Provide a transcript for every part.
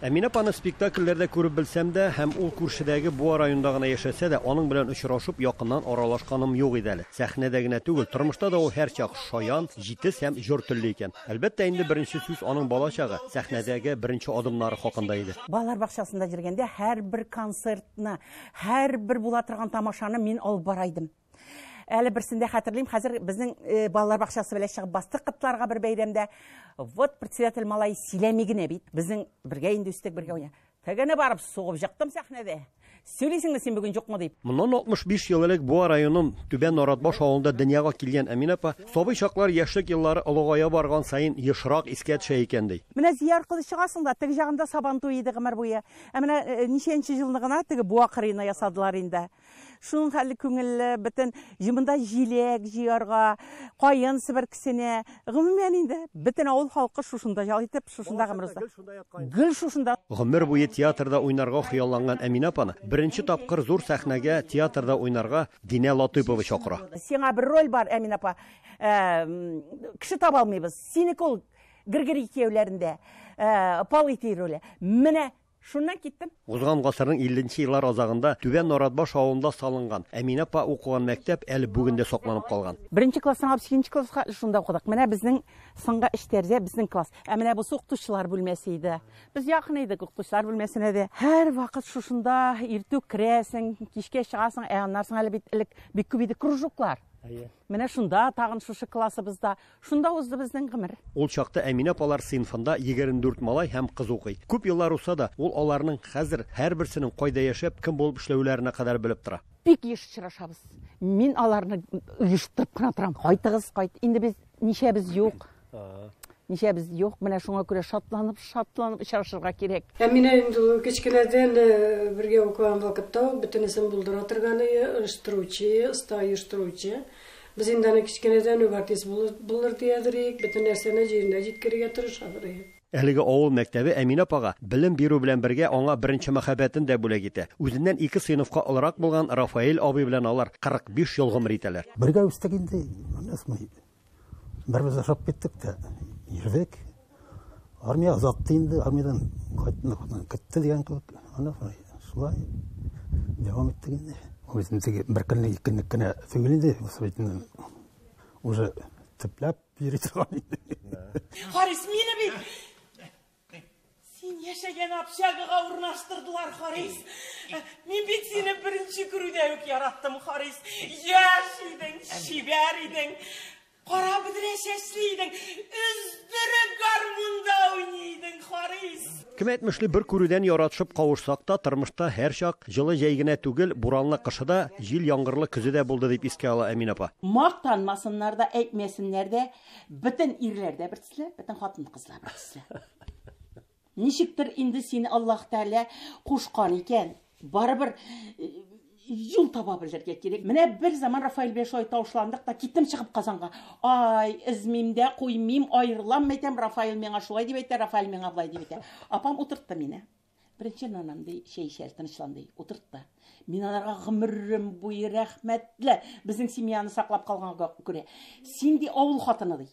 Әминә апаны спектакльләрдә күреп белсәм дә, һәм ул күршедәге Буа районында гына яшәсә дә, аның белән очрашып, якыннан аралашканым юк иде әле. Сәхнәдә генә түгел, тормышта да ул һәрчак шаян, җитез һәм җыр телле икән. Әлбәттә, инде беренче сүз аның балачагы, сәхнәдәге беренче адымнары хакында иде. Балалар бакчасында жүргәндә һәрбер концертны, һәрбер була торган тамашаны мин алып барайдым. Әле берсендә хәтерлим, хәзер безнең балалар бакчасы белән чыгып бастык кытларга бер бәйрәмдә. Вот председатель малай сөйләми генә бит. Безнең бергә инде үстек бергә уйна. Тәгәне барып сугып җыктым сәхнәдә. Сөйлисеңме син бүген юкмы дип. Моннан 65 ел элек Буа районының Түбән Наратбаш авылында дөньяга килгән Әминә апа, сабый чаклар яшьлек еллары олыгая барган саен ешрак искә төшә икән ди. Менә зияр кылып чыгасың да, теге ягында Сабантуй иде гомер буе. Ә менә ничәнче елны гына теге Буа кырыена ясадылар инде. Шуның хәле күңелле, бөтен җимында җиләк җыярга, каен себеркесенә, гомумән инде бөтен авыл халкы шушында ял итеп, шушында гомер уза. Гөл шушында. Гомер буе театрда уйнарга хыялланган Әминә апаны беренче тапкыр зур сәхнәгә театрда уйнарга Динә Латыйпова чакыра. Сиңа бер роль бар, Әминә апа. Кеше таба алмыйбыз. Синеке ул Григорий икәүләрендә Палыйти роле. Менә шуннан киттем. Узган гасырның 50нче еллар азагында Түбән Наратбаш авылында салынган Әминә апа укыган мәктәп әле бүген дә сакланып калган. Беренче класстан 8нче класска шунда укыдык. Менә безнең соңгы эштәрдә безнең класс. Ә менә бу укытучылар бүлмәсе иде. Без якын идек укытучылар бүлмәсенә дә. Һәр вакыт шушында иртү керәсең, кичкә чыгасың, аннарсың әле бит элек бик күп иде кружоклар. Менә шунда тагын шушы классыбызда, шунда узды безнең гомер. Ул чакта Әминә апалар сыйныфында 24 малай һәм кыз укый. Күп еллар узса да, ул аларның хәзер һәрберсенең кайда яшәп, кем булып эшләүләренә кадәр белеп тора. Бик еш очрашабыз. Мин аларны оештырып кына торам. Кайтыгыз, кайт. Инде без ничәбез юк. Ничәбез юк. Менә шуңа күрә шатланып очрашырга кирәк. Әминә инде кечкенәдән бергә укыган вакытта бөтенесен булдыра торганы, оештыручы, оста оештыручы. Без инде кечкенәдән артист булыр диядерик, бөтен нәрсәне җиренә җиткерергә тырышабыз. Әлеге авыл мәктәбе Әминә апага белем бирү белән бергә аңа беренче мәхәббәтен дә бүләк итә. Үзеннән 2 сыйныфка олырак булган Рафаэль абый белән алар 45 ел гомер итәләр. Бергә үстек инде, бербез ашап киттек тә, йөрдек. Армия озатты инде, армиядан кайтты дигән кебек. Аны шулай дәвам иттек инде. Үземдәге бер көнне икенне кенә түгел инде, уже төпләп йөри торган инде. Харис, мине бит син яшәгән общагага урнаштырдылар, Харис. Мин бит сине беренче күрүдә үк яраттым, Харис. Яшь идең, шибәр идең, кара бөдрә чәчле идең, өздереп гармунда уйныйдың, Харис. Кем әйтмешле, бер күрүдән яратышып кавышсак та, тормышта һәрчак җылы җәй генә түгел, буранлы кышыда, җил яңгырлы көзедә булды дип искә ала Әминә апа. Мактанмасыннар да, әйтмәсеннәр дә, бөтен ирләрдә бер төсле, бөтен хатын кызлар бер төсле. Ничектер инде сине Аллаһ Тәгалә кушкан икән. Барыбер юл таба белергә кирәк. Менә бер заман Рафаэль белән шулай тавышландык та киттем чыгып Казанга. Ай, измим дә куймим, аерылам мәйтәм, Рафаэль миңа шулай дип әйтә, Рафаэль миңа булай дип әйтә. Апам утыртты мине. Беренче нанам ди, чәй эчәр, тынычланды, утыртты. Мин аларга гомерем буе рәхмәтле, безнең семьяны саклап калганга күрә. Син ди авыл хатыны ди.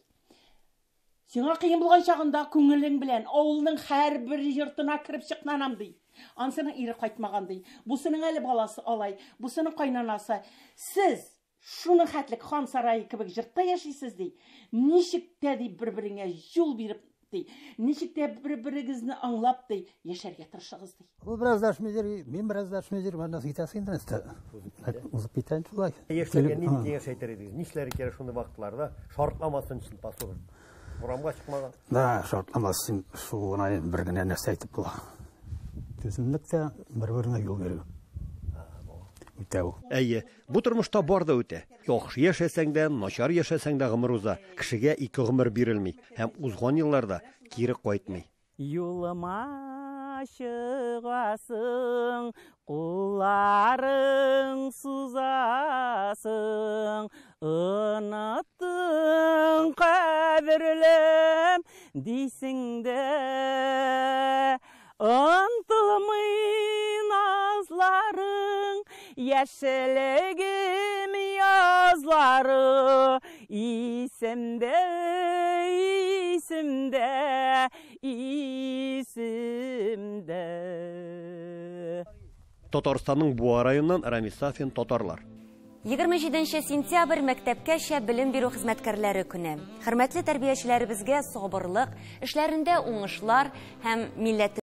Сиңа кыен булган чагында күңелең белән авылның һәрбер йортына кирип чыкнанам ди. Ансының ире кайтмаган ди. Бусының әле баласы алай, бусының кайнанасы. Сез шуны хәтлек хан сарае кебек йортта яшисез ди. Ничек тә ди бер-береңә юл биреп ди. Ничек тә бер-берегезне аңлап ди, яшәргә тырышыгыз ди. Ул бераз дәшмәдер, мин бераз дәшмәдер, менә ситәсен инде. Узып киткән шулай. Яшьләргә нинди яшәйтер идегез? Нишләр кирәк шундый вакытларда? Шартламасын өчен пасур. Урамга чыкмаган. Да, шартламасын, шуны бер генә нәрсә әйтеп була. Түземлектә бер-беренә юл бирү. Үтәү. Әйе, бу тормышта бар да үтә. Яхшы яшәсәң дә, начар яшәсәң дә гомер уза. Кешегә 2 гомер бирелми һәм узган елларда кире кайтмый. Юлыма чыгасың, кулларың сузасың, оныттың кадерлем дисең дә, ынтылмый назларың, яшелегем язлары, исемдә, исемдә, исемдә. Татарстанның Буа районыннан Рамис Сафин, татарлар. 27 сентябрь мәктәпкәчә белем бирү хезмәткәрләре көне. Хөрмәтле тәрбиячеләребезгә сабырлык, эшләрендә уңышлар һәм милләт